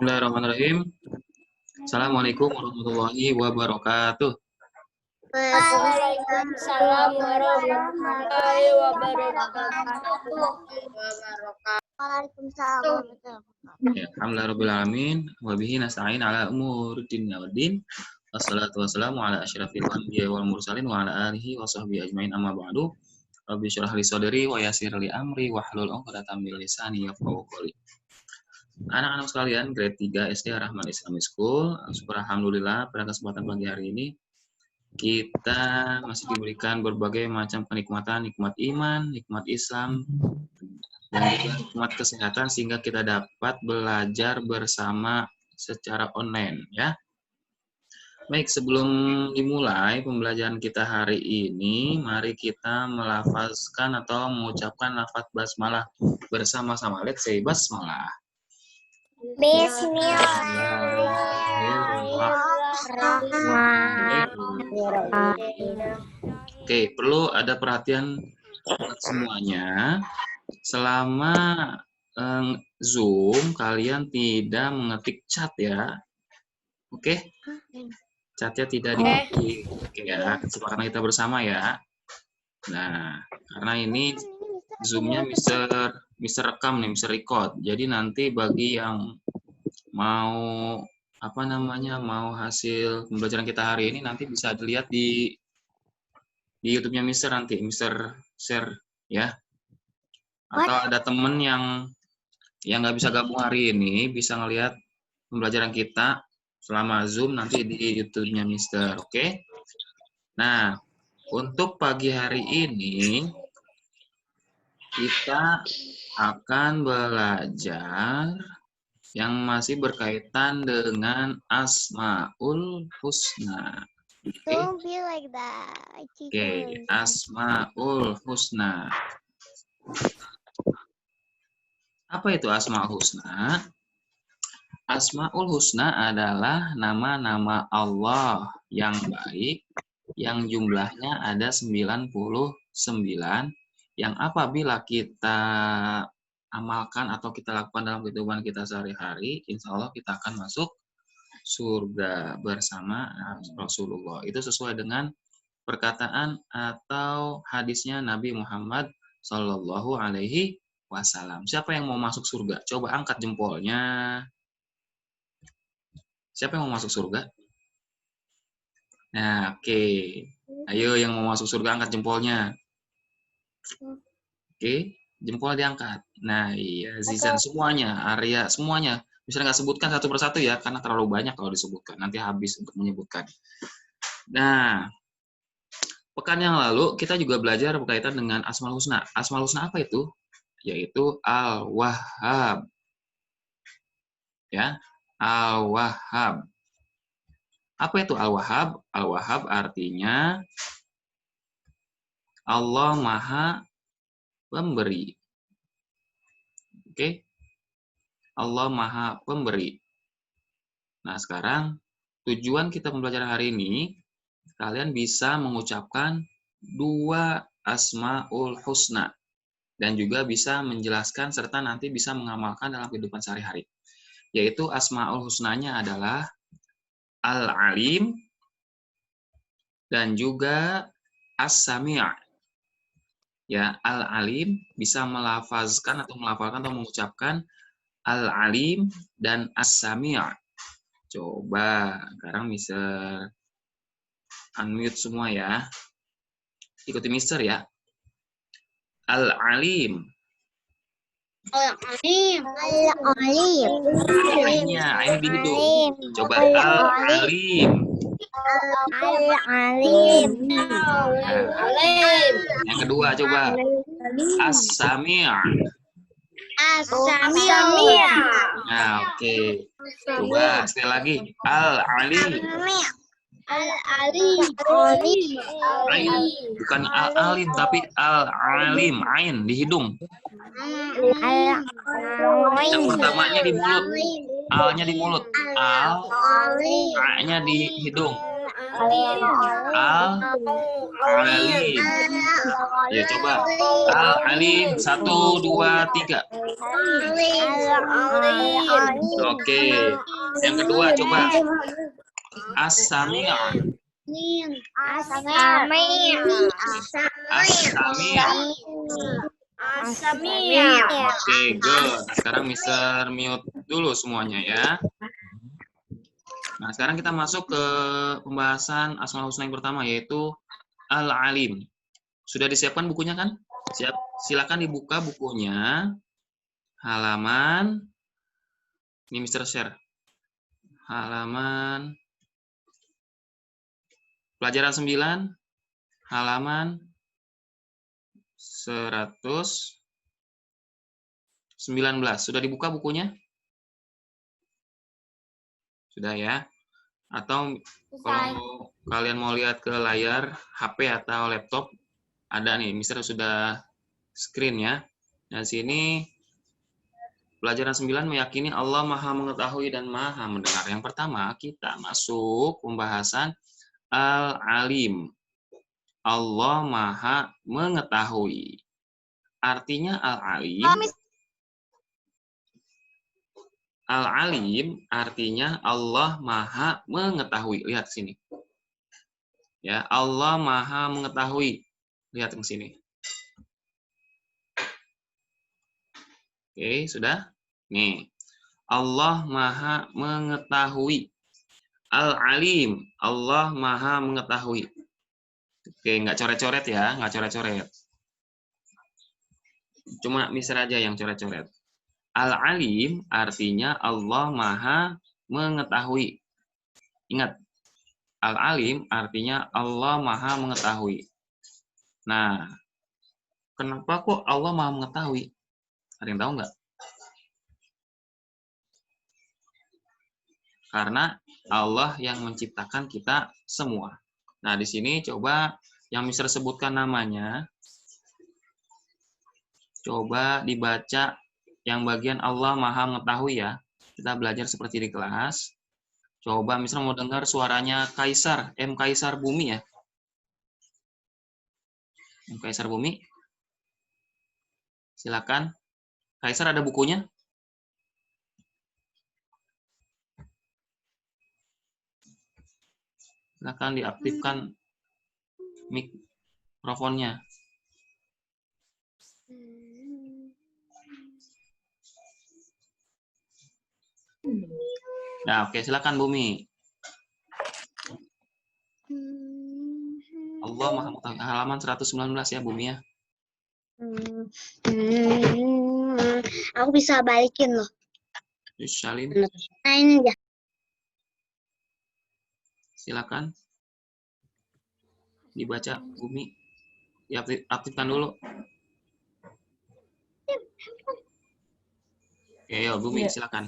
Bismillahirrahmanirrahim. Assalamualaikum warahmatullahi wabarakatuh. Waalaikumsalam warahmatullahi wabarakatuh. Ya, alhamdulillahirrahmanirrahim. Wabihi nasta'in ala umuri dunya waddin. Wassalatu wassalamu ala asyrafil anbiya wal mursalin wa ala alihi wa sahbihi ajmain amma ba'du. Rabbi syrah li sadri wa yassir li amri wahlul 'uqdatam min lisani yafqahu qawli. Anak-anak sekalian, grade 3 SD Rahman Islamic School. Syukur alhamdulillah pada kesempatan pagi hari ini kita masih diberikan berbagai macam kenikmatan, nikmat iman, nikmat Islam, dan juga nikmat kesehatan sehingga kita dapat belajar bersama secara online ya. Baik, sebelum dimulai pembelajaran kita hari ini, mari kita melafazkan atau mengucapkan lafaz basmalah bersama-sama. Let's say basmalah. Bismillahirrahmanirrahim. Oke, perlu ada perhatian buat semuanya. Selama Zoom, kalian tidak mengetik chat ya. Oke? Chatnya tidak diketik. Oke ya, kesepakatan kita bersama ya. Nah, karena ini Zoom-nya bisa rekam nih, bisa record. Jadi nanti bagi yang mau mau hasil pembelajaran kita hari ini nanti bisa dilihat di YouTube-nya Mister nanti, Mister share ya. Atau ada temen yang nggak bisa gabung hari ini bisa ngelihat pembelajaran kita selama Zoom nanti di YouTube-nya Mister, oke? Nah, untuk pagi hari ini kita akan belajar yang masih berkaitan dengan Asmaul Husna. Don't be like that. Oke, Asmaul Husna. Apa itu Asmaul Husna? Asmaul Husna adalah nama-nama Allah yang baik, yang jumlahnya ada 99, yang apabila kita amalkan atau kita lakukan dalam kehidupan kita sehari-hari, insya Allah kita akan masuk surga bersama Rasulullah. Itu sesuai dengan perkataan atau hadisnya Nabi Muhammad Shallallahu Alaihi Wasallam. Siapa yang mau masuk surga? Coba angkat jempolnya. Siapa yang mau masuk surga? Nah, oke. Ayo yang mau masuk surga angkat jempolnya. Oke, jempol diangkat. Nah, iya, Zizan semuanya, Arya semuanya. Bisa nggak sebutkan satu persatu ya, karena terlalu banyak kalau disebutkan. Nanti habis untuk menyebutkan. Nah, pekan yang lalu kita juga belajar berkaitan dengan Asmaul Husna. Asmaul Husna apa itu? Yaitu Al-Wahhab. Ya, Al-Wahhab. Apa itu Al-Wahhab? Al-Wahhab artinya Allah Maha Pemberi. Oke? Allah Maha Pemberi. Nah, sekarang tujuan kita pembelajaran hari ini, kalian bisa mengucapkan 2 Asmaul Husna. Dan juga bisa menjelaskan serta nanti bisa mengamalkan dalam kehidupan sehari-hari. Yaitu Asmaul Husnanya adalah Al-Alim dan juga As-Sami'. Ya, Al-Alim bisa melafazkan atau melafalkan atau mengucapkan Al-Alim dan As-Sami'. Coba sekarang bisa unmute semua ya. Ikuti Mister ya. Al-Alim. Al-Alim. Ini dihidung. Coba Al-Alim. Al-Alim. Yang kedua coba As-Sami'. As-Sami'. Nah, oke. Coba sekali lagi Al-Alim. Al-Alim. Bukan Al-Alim tapi Al-Alim, ain di hidung. Yang pertamanya di mulut. Al-nya di mulut. Al, A-nya di hidung. Al-Alim. Ya, coba. Al-Alim. 1, 2, 3. Oke. Yang kedua, coba. As-Sami'. As-Sami'. Oke, good. Nah, sekarang Mister mute dulu semuanya ya. Nah, sekarang kita masuk ke pembahasan Asmaul Husna yang pertama, yaitu Al-Alim. Sudah disiapkan bukunya kan? Siap. Silakan dibuka bukunya. Halaman. Ini Mister share. Halaman. Pelajaran 9. Halaman 119. Sudah dibuka bukunya? Sudah ya? Atau kalau kalian mau lihat ke layar HP atau laptop, ada nih, Mister sudah screen ya. Nah, sini pelajaran 9 meyakini Allah Maha mengetahui dan Maha mendengar. Yang pertama, kita masuk pembahasan Al-Alim. Allah Maha mengetahui. Artinya Al-Alim. Al-Alim artinya Allah Maha mengetahui. Lihat sini. Ya, Allah Maha mengetahui. Lihat ke sini. Oke, sudah? Nih. Allah Maha mengetahui. Al-Alim, Allah Maha mengetahui. Oke, nggak coret-coret ya, nggak coret-coret. Cuma Mister aja yang coret-coret. Al-Alim artinya Allah Maha mengetahui. Ingat, Al-Alim artinya Allah Maha mengetahui. Nah, kenapa kok Allah Maha mengetahui? Ada yang tahu nggak? Karena Allah yang menciptakan kita semua. Nah, di sini coba yang Mister sebutkan namanya. Coba dibaca yang bagian Allah Maha mengetahui ya. Kita belajar seperti di kelas. Coba Mister mau dengar suaranya Kaisar, M. Kaisar Bumi ya. M. Kaisar Bumi. Silakan. Kaisar ada bukunya? Silakan diaktifkan mikrofonnya. Nah, oke, silakan Bumi. Allah Maha mengetahui. Halaman 119 ya, Bumi ya. Aku bisa balikin loh. Salim. Nah, ini aja. Silakan. Dibaca Bumi. Diaktifkan dulu. Oke, yo, Bumi, silakan.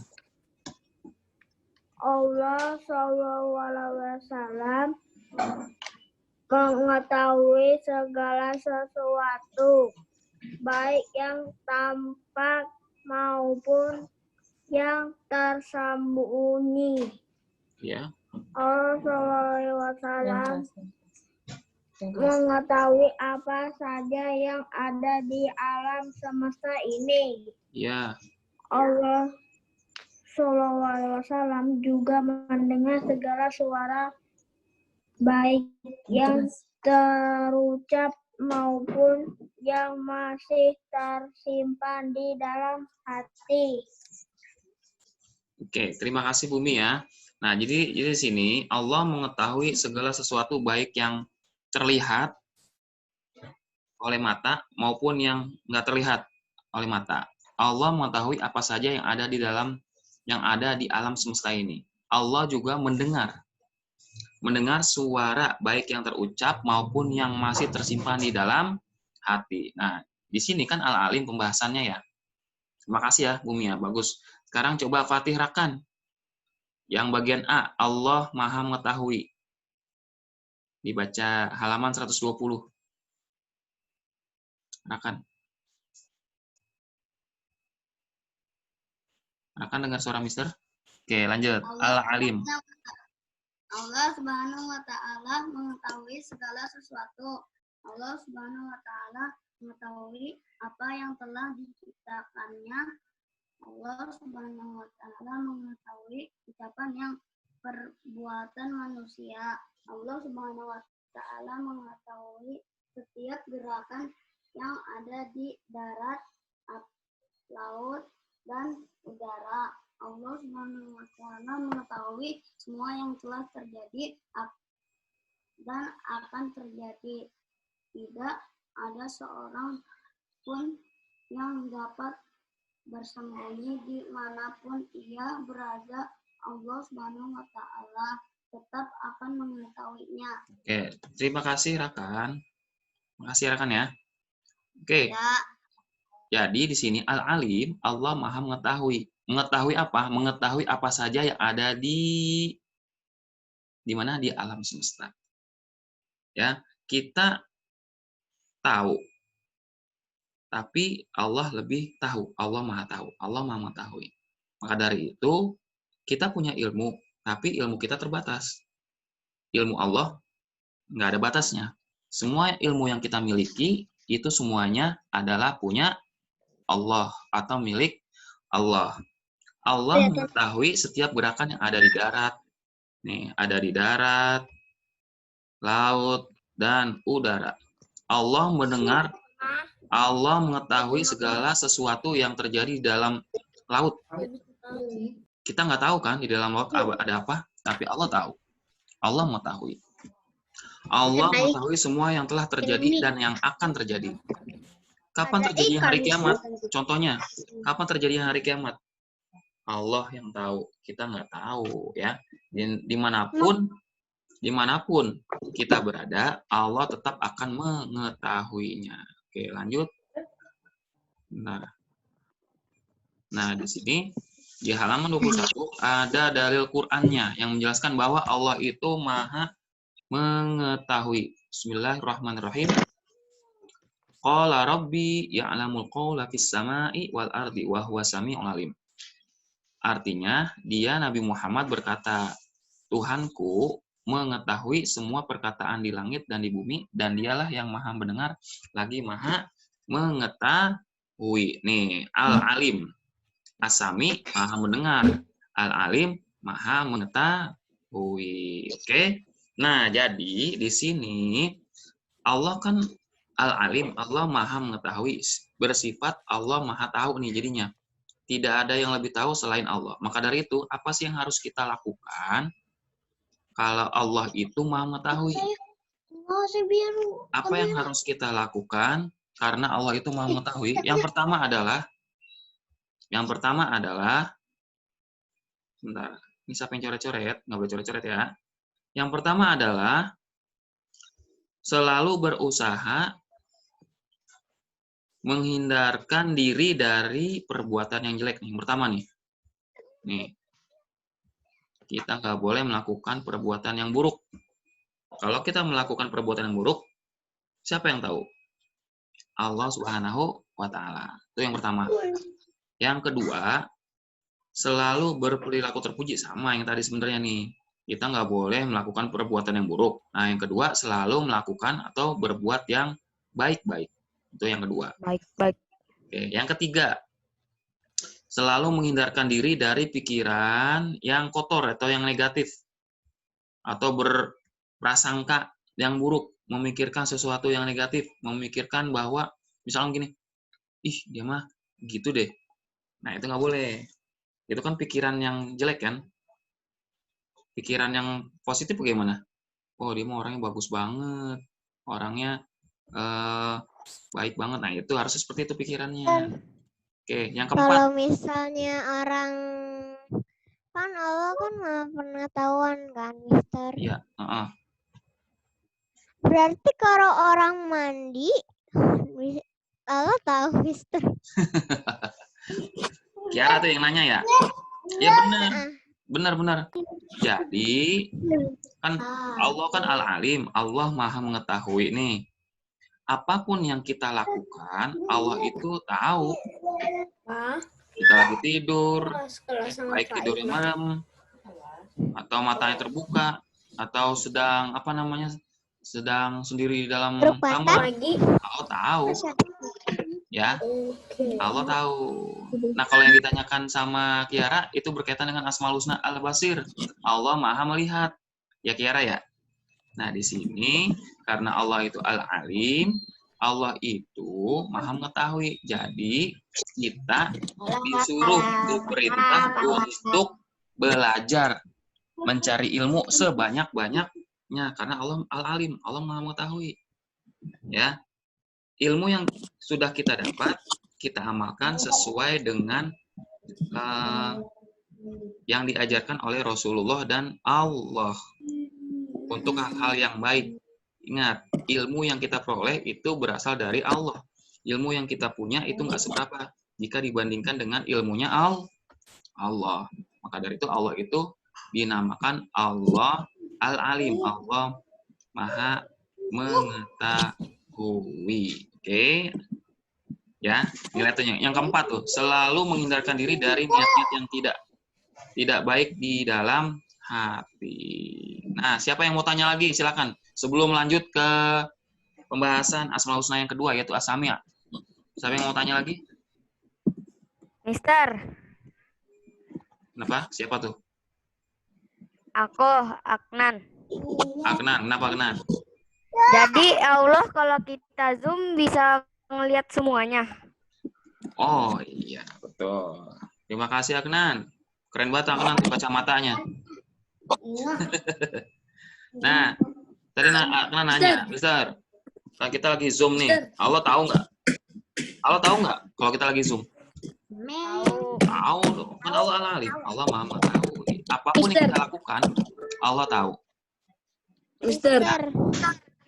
Allah Shallallahu Alaihi Wasallam mengetahui segala sesuatu, baik yang tampak maupun yang tersembunyi. Ya. Allah Shallallahu Alaihi Wasallam mengetahui apa saja yang ada di alam semesta ini. Ya. Allah Shallallahu Alaihi Wasallam juga mendengar segala suara, baik yang terucap maupun yang masih tersimpan di dalam hati. Oke, terima kasih Bumi ya. Nah, jadi di sini Allah mengetahui segala sesuatu baik yang terlihat oleh mata maupun yang nggak terlihat oleh mata. Allah mengetahui apa saja yang ada di alam semesta ini. Allah juga mendengar suara baik yang terucap maupun yang masih tersimpan di dalam hati. Nah, di sini kan Al-Alim pembahasannya ya. Terima kasih ya, Bumi ya. Bagus. Sekarang coba fatihahkan. Yang bagian A, Allah Maha mengetahui. Dibaca halaman 120. Silakan. Akan dengar suara Mister? Oke, lanjut. Al-Alim. Allah Subhanahu wa taala mengetahui segala sesuatu. Allah Subhanahu wa taala mengetahui apa yang telah diciptakannya. Allah Subhanahu wa taala mengetahui ucapan yang perbuatan manusia. Allah Subhanahu wa taala mengetahui setiap gerakan yang ada di darat, laut, dan udara. Allah Subhanahu wa taala mengetahui semua yang telah terjadi dan akan terjadi. Tidak ada seorang pun yang dapat bersembunyi dimanapun ia berada. Allah Subhanahu wa taala tetap akan mengetahuinya. Oke, terima kasih Rakan. Makasih Rakan ya. Oke. Ya. Jadi di sini Al-Alim, Allah Maha mengetahui. Mengetahui apa? Mengetahui apa saja yang ada di mana? Di alam semesta. Ya, kita tahu. Tapi Allah lebih tahu. Allah Maha tahu. Allah Maha mengetahui. Maka dari itu, kita punya ilmu, tapi ilmu kita terbatas. Ilmu Allah nggak ada batasnya. Semua ilmu yang kita miliki, itu semuanya adalah punya Allah atau milik Allah. Allah mengetahui setiap gerakan yang ada di darat. Nih, ada di darat, laut, dan udara. Allah mendengar, Allah mengetahui segala sesuatu yang terjadi di dalam laut. Kita nggak tahu kan di dalam laut ada apa, tapi Allah tahu. Allah mengetahui. Allah mengetahui semua yang telah terjadi dan yang akan terjadi. Kapan terjadi hari kiamat? Contohnya, kapan terjadi hari kiamat? Allah yang tahu, kita nggak tahu ya. Dimanapun kita berada, Allah tetap akan mengetahuinya. Oke, lanjut. Nah, di sini di halaman 21 ada dalil Qur'annya yang menjelaskan bahwa Allah itu Maha mengetahui. Bismillahirrahmanirrahim. Qala rabbi ya'lamul qawla fis sama'i wal ardi wa huwa sami'ul alim. Artinya, dia Nabi Muhammad berkata, Tuhanku mengetahui semua perkataan di langit dan di bumi, dan dialah yang maha mendengar, lagi maha mengetahui. Nih, Al-Alim. As-Sami, maha mendengar. Al-Alim, maha mengetahui. Oke? Nah, jadi di sini, Allah kan Al-Alim, Allah maha mengetahui. Bersifat Allah maha tahu nih jadinya. Tidak ada yang lebih tahu selain Allah. Maka dari itu, apa sih yang harus kita lakukan kalau Allah itu maha mengetahui? Apa yang harus kita lakukan karena Allah itu maha mengetahui? Yang pertama adalah, sebentar, ini siapa yang coret-coret? Nggak boleh coret-coret ya. Yang pertama adalah selalu berusaha menghindarkan diri dari perbuatan yang jelek. Yang pertama nih, kita nggak boleh melakukan perbuatan yang buruk. Kalau kita melakukan perbuatan yang buruk, siapa yang tahu? Allah Subhanahu wa Ta'ala. Itu yang pertama. Yang kedua, selalu berperilaku terpuji, sama yang tadi sebenarnya nih. Kita nggak boleh melakukan perbuatan yang buruk. Nah, yang kedua, selalu melakukan atau berbuat yang baik-baik. Itu yang kedua. Baik. Oke, yang ketiga, selalu menghindarkan diri dari pikiran yang kotor atau yang negatif. Atau berprasangka yang buruk, memikirkan sesuatu yang negatif, memikirkan bahwa, misalnya gini, ih dia mah gitu deh. Nah, itu nggak boleh. Itu kan pikiran yang jelek kan? Pikiran yang positif bagaimana? Oh, dia mah orangnya bagus banget. Orangnya baik banget. Nah, itu harus seperti itu pikirannya. Oke, yang keempat. Kalau misalnya orang, kan Allah kan maha pengetahuan kan, Mister? Iya. Berarti kalau orang mandi, Allah tahu, Mister. Kiara tuh yang nanya ya? Ya benar. Jadi, kan Allah kan Al-Alim. Allah maha mengetahui nih. Apapun yang kita lakukan, Allah itu tahu. Kita lagi tidur, baik tidur malam, atau matanya terbuka, Atau sedang apa namanya? Sedang sendiri di dalam Truk kamar? Lagi. Allah tahu, ya. Allah tahu. Nah, kalau yang ditanyakan sama Kiara itu berkaitan dengan Asmaul Husna Al-Basir. Allah Maha melihat. Ya Kiara ya. Nah, di sini karena Allah itu Al-Alim, Allah itu Maha mengetahui. Jadi, kita disuruh diperintah untuk belajar, mencari ilmu sebanyak-banyaknya karena Allah Al-Alim, Allah Maha mengetahui. Ya. Ilmu yang sudah kita dapat, kita amalkan sesuai dengan yang diajarkan oleh Rasulullah dan Allah untuk hal-hal yang baik. Ingat, ilmu yang kita peroleh itu berasal dari Allah. Ilmu yang kita punya itu nggak seberapa jika dibandingkan dengan ilmunya Allah. Maka dari itu Allah itu dinamakan Allah Al-Alim. Allah Maha mengetahui. Oke. Ya, nilai tuh yang keempat tuh, selalu menghindarkan diri dari niat-niat yang tidak baik di dalam hati. Nah, siapa yang mau tanya lagi? Silakan. Sebelum lanjut ke pembahasan Asmaul Husna yang kedua yaitu As-Sami'. Siapa yang mau tanya lagi? Mister, Kenapa? Siapa tuh? aku Aknan. Aknan. Kenapa Aknan? Jadi Allah kalau kita zoom bisa ngelihat semuanya. Oh iya, betul. Terima kasih Aknan. Keren banget Aknan tuh kacamatanya. Nah, tadi Aknan nanya, Mister, kalau kita lagi zoom nih, Allah tahu nggak? Allah tahu nggak kalau kita lagi zoom? Tahu dong. Kan Allah Al-Alim. Allah Maha mengetahui. Apapun yang kita lakukan, Allah tahu. Mister.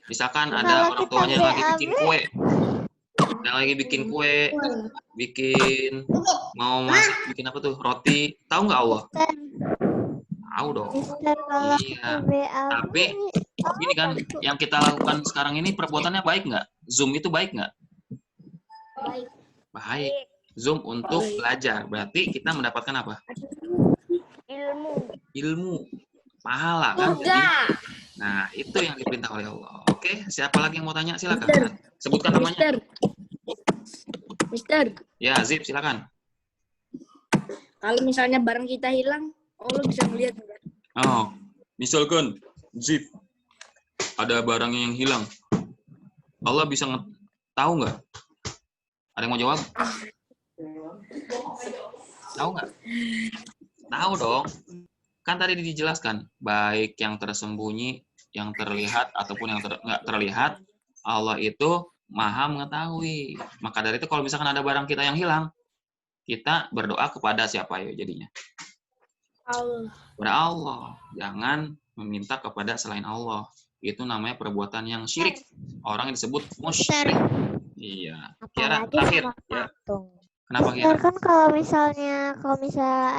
Misalkan ada orang tuanya yang lagi bikin kue, mau masak, bikin apa tuh, roti, tahu nggak Allah? Tahu dong. Iya. Tapi gini kan, yang kita lakukan sekarang ini perbuatannya baik nggak? Zoom itu baik nggak? Baik. Zoom untuk belajar, berarti kita mendapatkan apa? Ilmu, pahala kan? Jadi, nah itu yang diperintah oleh Allah. Oke, siapa lagi yang mau tanya? Silakan. Sebutkan namanya. Mister, Ya, Zip, silakan. kalau misalnya barang kita hilang, Allah bisa melihat nggak? Oh, misalkan Zip ada barang yang hilang, Allah bisa tahu nggak? Ada yang mau jawab? Tahu nggak? Tahu dong. Kan tadi dijelaskan, baik yang tersembunyi, yang terlihat ataupun yang nggak terlihat, Allah itu Maha mengetahui. Maka dari itu kalau misalkan ada barang kita yang hilang, kita berdoa kepada siapa ya jadinya? Allah. Kepada Allah. Jangan meminta kepada selain Allah. Itu namanya perbuatan yang syirik. Orang yang disebut musyrik. Iya. Kira terakhir. Ya. Kenapa Kira? Kan kalau misalnya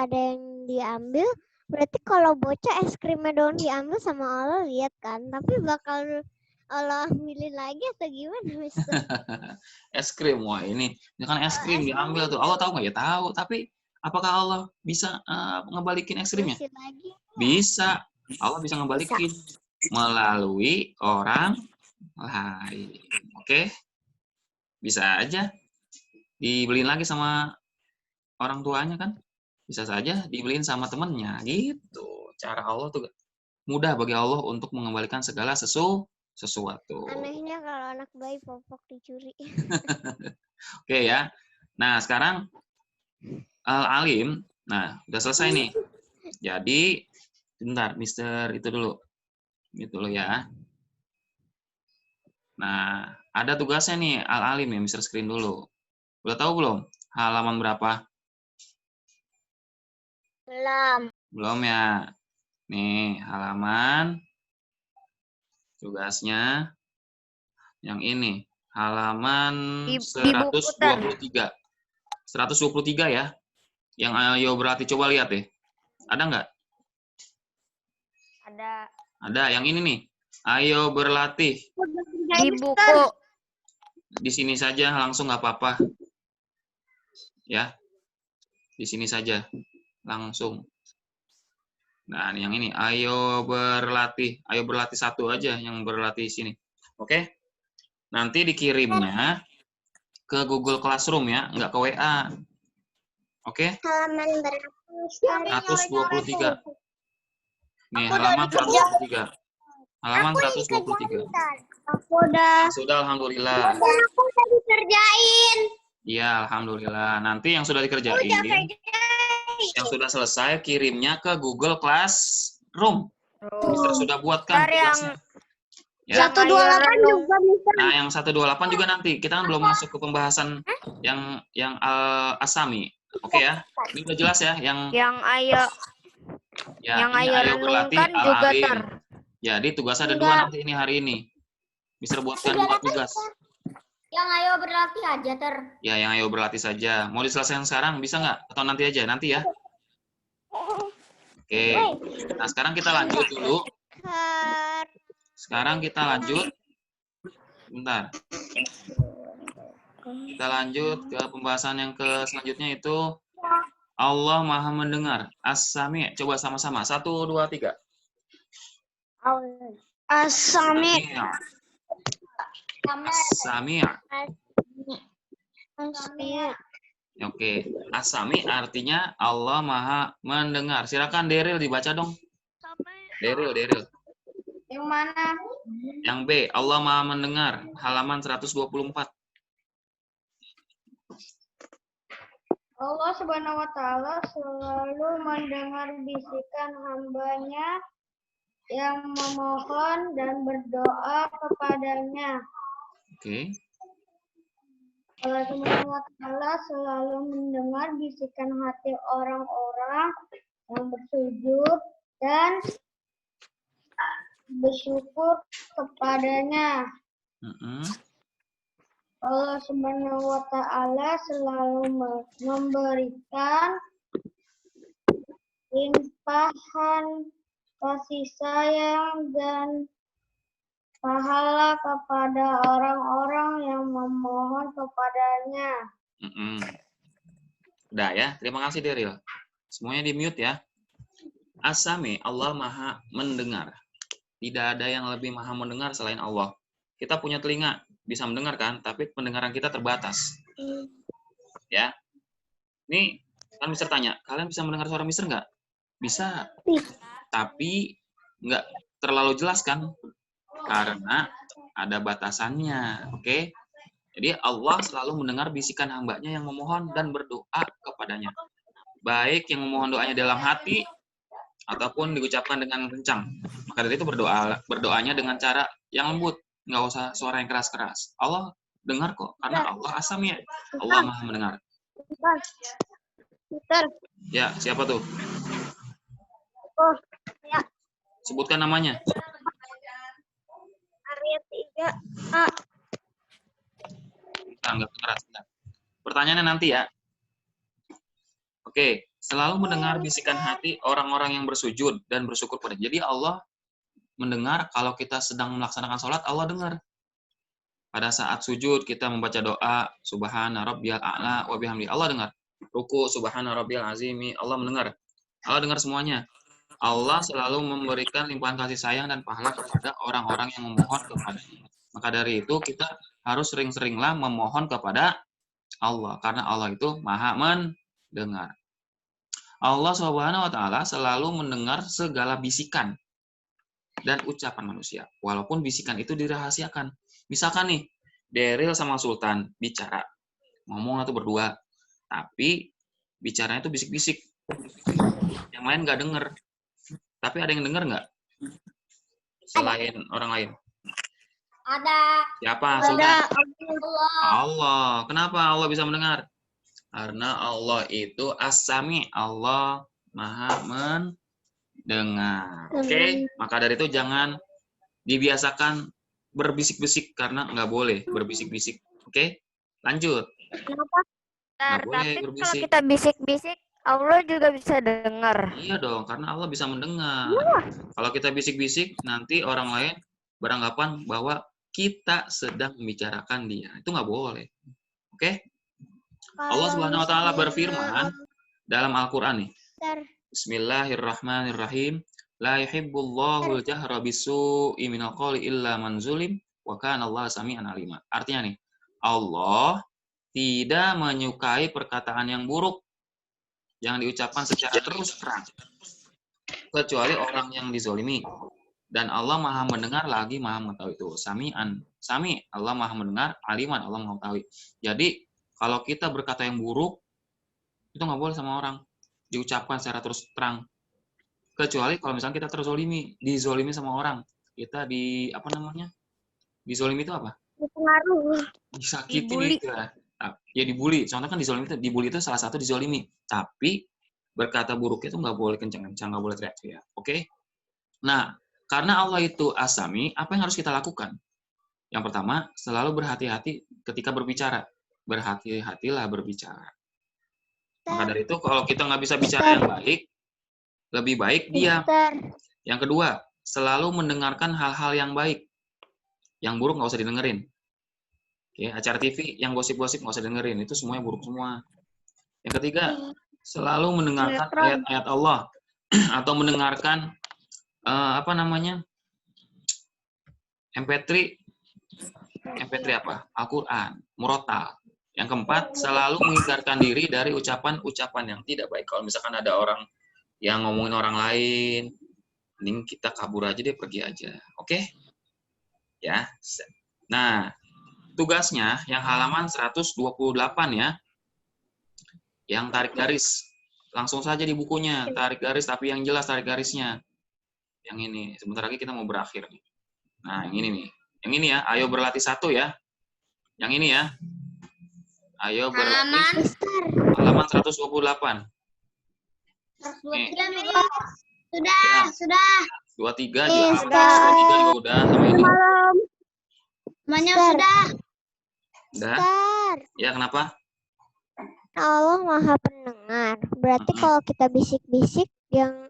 ada yang diambil, berarti kalau bocah es krimnya dong diambil sama Allah lihat kan, tapi bakal Allah ambilin lagi atau gimana, Mister? Es krim, wah ini kan es krim diambil tuh. Allah tahu nggak ya? Tahu. Tapi apakah Allah bisa ngebalikin es krimnya? Bisa. Allah bisa ngebalikin melalui orang lain. Oke? Bisa aja dibeliin lagi sama orang tuanya kan? Bisa saja dibeliin sama temennya gitu. Cara Allah tuh mudah bagi Allah untuk mengembalikan segala sesuatu. Anehnya kalau anak bayi popok dicuri. Oke ya. Nah, sekarang Al-Alim. Nah, udah selesai nih. Jadi, bentar, Mister itu dulu. Itu dulu ya. Nah, ada tugasnya nih Al-Alim ya, Mister screen dulu. Udah tahu belum? Halaman berapa? Belum ya. Nih, halaman tugasnya yang ini. Halaman 123. 123 ya. Yang ayo berarti coba lihat deh. Ada nggak? Ada. Yang ini nih. Ayo berlatih. Di buku. Di sini saja langsung nggak apa-apa. Ya. Di sini saja. Langsung. Nah, yang ini, ayo berlatih satu aja yang berlatih di sini. Oke? Nanti dikirimnya ke Google Classroom ya, nggak ke WA. Oke? Halaman berapa? 123. Nih, halaman 123. Halaman 123. Aku udah. Sudah, alhamdulillah. Aku udah dikerjain. Iya, alhamdulillah. Nanti yang sudah dikerjain, yang sudah selesai, kirimnya ke Google Classroom. Mister sudah buatkan Ntar yang tugasnya. Ya. 128 juga bisa. Nah, yang 128 juga nanti. Kita kan belum masuk ke pembahasan yang Asami. Oke ya. Ini udah jelas ya yang ayo ya, yang ini ayo berlatih renungkan juga al-alim. ter. Jadi tugas ada 2 nanti ini hari ini. Mister buatkan 2 tugas. Yang ayo berlatih aja ter. Ya, yang ayo berlatih saja. Mau diselesaikan sekarang bisa nggak? Atau nanti aja? Nanti ya. Oke. Nah, sekarang kita lanjut dulu. Sekarang kita lanjut. Bentar. Kita lanjut ke pembahasan yang selanjutnya itu Allah Maha Mendengar. As-Sami'. Coba sama-sama. 1, 2, 3. As-Sami'. As-Sami'. As-Sami'. Oke. As-Sami' artinya Allah Maha Mendengar. Silakan Deril dibaca dong. Deril. Yang mana? Yang B, Allah Maha Mendengar. Halaman 124. Allah Subhanahu wa Ta'ala selalu mendengar bisikan hambanya yang memohon dan berdoa kepadanya. Oke. Allah Subhanahu wa Ta'ala selalu mendengar bisikan hati orang-orang yang bersujud dan bersyukur kepadanya. Allah Subhanahu wa Ta'ala selalu memberikan limpahan kasih sayang dan pahala kepada orang-orang yang memohon kepadanya. Udah ya, terima kasih Deril. Semuanya di mute ya. As-Sami', Allah Maha Mendengar. Tidak ada yang lebih maha mendengar selain Allah. Kita punya telinga, bisa mendengar kan, tapi pendengaran kita terbatas. Ya. Nih, kan Mister tanya, kalian bisa mendengar suara Mister nggak? Bisa. Tapi nggak terlalu jelas kan? Karena ada batasannya. Oke? Jadi Allah selalu mendengar bisikan hambanya yang memohon dan berdoa kepadanya. Baik yang memohon doanya dalam hati, ataupun diucapkan dengan kencang. Maka dari itu berdoanya dengan cara yang lembut. Nggak usah suara yang keras-keras. Allah dengar kok, karena Allah As-Sami'. Allah Maha Mendengar. Ya, siapa tuh? Sebutkan namanya. Area 3A. Nggak keras. Pertanyaannya nanti ya. Oke, selalu mendengar bisikan hati orang-orang yang bersujud dan bersyukur pada. Jadi Allah mendengar kalau kita sedang melaksanakan sholat, Allah dengar. Pada saat sujud kita membaca doa Subhana Rabbiyal A'la wa bihamdi, Allah dengar. Ruku Subhana Rabbiyal Azimi, Allah mendengar. Allah dengar semuanya. Allah selalu memberikan limpahan kasih sayang dan pahala kepada orang-orang yang memohon kepadanya. Maka dari itu kita harus sering-seringlah memohon kepada Allah, karena Allah itu Maha Mendengar. Allah Subhanahu wa Ta'ala selalu mendengar segala bisikan dan ucapan manusia, walaupun bisikan itu dirahasiakan. Misalkan nih, Deril sama Sultan bicara, ngomong atau berdua, tapi bicaranya itu bisik-bisik, yang lain nggak denger. Tapi ada yang denger nggak? Selain orang lain? Ada. Siapa? Sultan? Allah. Kenapa Allah bisa mendengar? Karena Allah itu As-Sami', Allah Maha Mendengar. Oke? Maka dari itu jangan dibiasakan berbisik-bisik, karena nggak boleh berbisik-bisik. Oke? Lanjut. Kenapa? Nggak boleh Tapi kalau berbisik. kita bisik-bisik, Allah juga bisa dengar. Iya dong, karena Allah bisa mendengar. Kalau kita bisik-bisik, nanti orang lain beranggapan bahwa kita sedang membicarakan dia. Itu nggak boleh. Oke? Allah Subhanahu wa Ta'ala berfirman dalam Al-Qur'an nih. Bismillahirrahmanirrahim. La yuhibbullahu al-jahra bisu'i minal qawli illa man zulim wa kana Allah sami'an alima. Artinya nih, Allah tidak menyukai perkataan yang buruk yang diucapkan secara terus terang kecuali orang yang dizolimi. Dan Allah Maha mendengar lagi Maha mengetahui. Itu sami'an. Sami, Allah Maha mendengar, aliman, Allah Maha mengetahui. Jadi kalau kita berkata yang buruk itu nggak boleh sama orang diucapkan secara terus terang. Kecuali kalau misalnya kita terzolimi, dizolimi sama orang, kita dizolimi itu apa? Dipengaruhi. Disakiti Dibully. nih, ya dibully. Contohnya kan dibully itu salah satu dizolimi. Tapi berkata buruk itu nggak boleh kencang-kencang, nggak boleh teriak-teriak. Oke? Nah, karena Allah itu asami, apa yang harus kita lakukan? Yang pertama, selalu berhati-hati ketika berbicara. Berhati-hatilah berbicara. Maka dari itu, kalau kita nggak bisa bicara yang baik, lebih baik diam. Yang kedua, selalu mendengarkan hal-hal yang baik. Yang buruk nggak usah didengerin. Oke, acara TV yang gosip-gosip nggak usah dengerin. Itu semuanya buruk semua. Yang ketiga, selalu mendengarkan ayat-ayat Allah atau mendengarkan MP3 apa? Al-Quran, murotal. Yang keempat, selalu menghindarkan diri dari ucapan-ucapan yang tidak baik. Kalau misalkan ada orang yang ngomongin orang lain, mending kita kabur aja deh, pergi aja. Oke? Ya. Nah, tugasnya yang halaman 128 ya. Yang tarik garis. Langsung saja di bukunya, tarik garis tapi yang jelas tarik garisnya. Yang ini, sebentar lagi kita mau berakhir nih. Nah, yang ini nih. Yang ini ya, ayo berlatih satu ya. Yang ini ya. Ayo berlatih. Halaman 128. Nih. Sudah. 23 juga 23 juga udah sama ini. Semuanya sudah. Udah? Ya, kenapa? Allah Maha Pendengar. Berarti kalau kita bisik-bisik, yang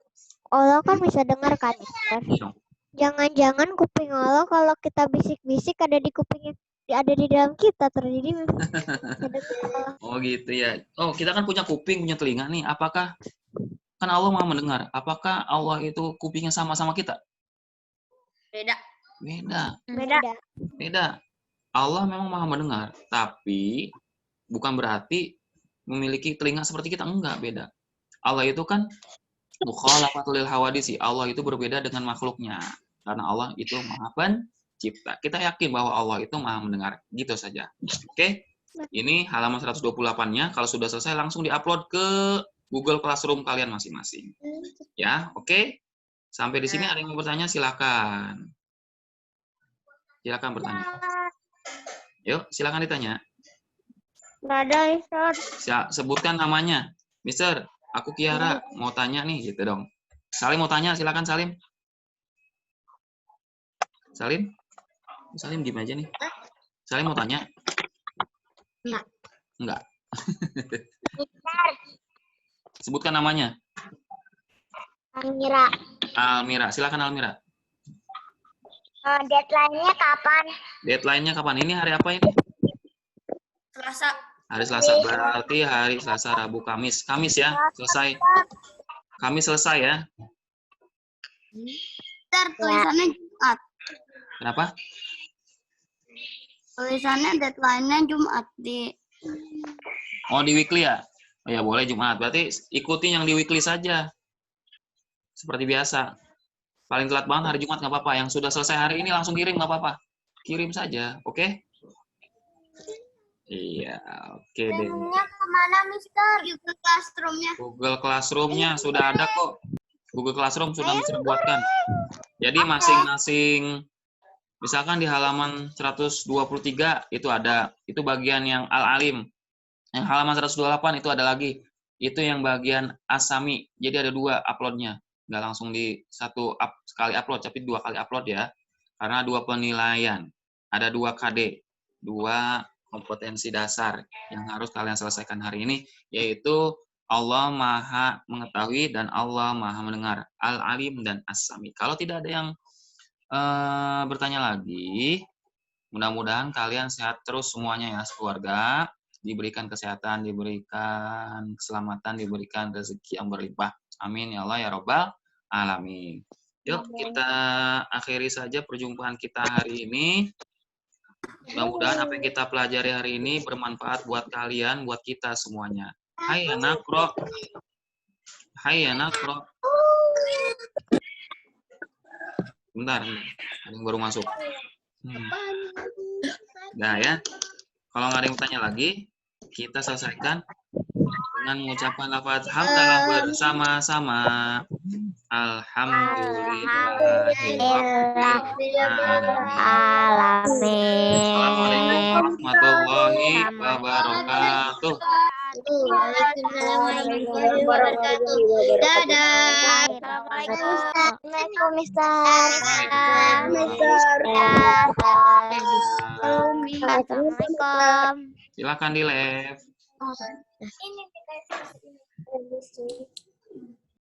Allah kan bisa dengar kan, Mister? Iya. Jangan-jangan kuping Allah kalau kita bisik-bisik ada di kupingnya, ada di dalam kita terjadi. Oh gitu ya. Oh, kita kan punya kuping, punya telinga nih. Apakah kan Allah Maha mendengar? Apakah Allah itu kupingnya sama-sama kita? Beda. Allah memang Maha mendengar, tapi bukan berarti memiliki telinga seperti kita, enggak, beda. Allah itu kan mukhalafatul hawadisi. Allah itu berbeda dengan makhluknya. Karena Allah itu Maha Pencipta. Kita yakin bahwa Allah itu Maha mendengar. Gitu saja. Oke? Ini halaman 128-nya. Kalau sudah selesai langsung diupload ke Google Classroom kalian masing-masing. Ya, oke? Sampai di sini ada yang mau bertanya, silakan. Silakan bertanya. Yuk, silakan ditanya. Ada, Mister. Sebutkan namanya. Mister, aku Kiara, mau tanya nih, gitu dong. Salim mau tanya, silakan Salim. Salim? Salim gimana aja nih? Salim mau tanya? Enggak. Sebutkan namanya. Almira, silakan Almira. Deadline-nya kapan? Deadline-nya kapan? Ini hari apa ini? Selasa. Hari Selasa, berarti hari Selasa, Rabu, Kamis. Kamis ya, selesai. Kamis selesai ya. Tulisannya Jumat. Kenapa? Tulisannya deadline-nya Jumat Oh, di weekly ya? Oh ya, boleh Jumat. Berarti ikuti yang di weekly saja. Seperti biasa. Paling telat banget hari Jumat nggak apa-apa. Yang sudah selesai hari ini langsung kirim nggak apa-apa. Kirim saja, oke? Iya, oke deh. Linknya kemana, Mister? Google Classroom-nya. Google Classroom-nya sudah ada kok. Google Classroom sudah bisa dibuatkan. Jadi masing-masing, misalkan di halaman 123 itu ada, itu bagian yang Al-Alim. Yang halaman 128 itu ada lagi. Itu yang bagian Asami. Jadi ada 2 uploadnya. Nggak langsung di sekali upload, tapi 2 kali upload ya. Karena 2 penilaian. Ada 2 KD. 2 kompetensi dasar yang harus kalian selesaikan hari ini, yaitu Allah Maha Mengetahui dan Allah Maha Mendengar, Al-Alim dan As-Sami. Kalau tidak ada yang bertanya lagi, mudah-mudahan kalian sehat terus semuanya ya, keluarga, diberikan kesehatan, diberikan keselamatan, diberikan rezeki yang berlimpah. Amin ya Allah ya Rabbal alamin. Yuk kita akhiri saja perjumpaan kita hari ini. Mudah-mudahan apa yang kita pelajari hari ini bermanfaat buat kalian, buat kita semuanya. Hayya naqra. Hayya naqra. Bentar, ada yang baru masuk. Nah ya, kalau nggak ada yang bertanya lagi, kita selesaikan dengan mengucapkan lafaz hamdalah bersama-sama. Assalamualaikum warahmatullahi wabarakatuh. Waalaikumsalam warahmatullahi wabarakatuh. Dadah. Assalamualaikum, Mister. Assalamualaikum. Silakan di live. Ini dikasih.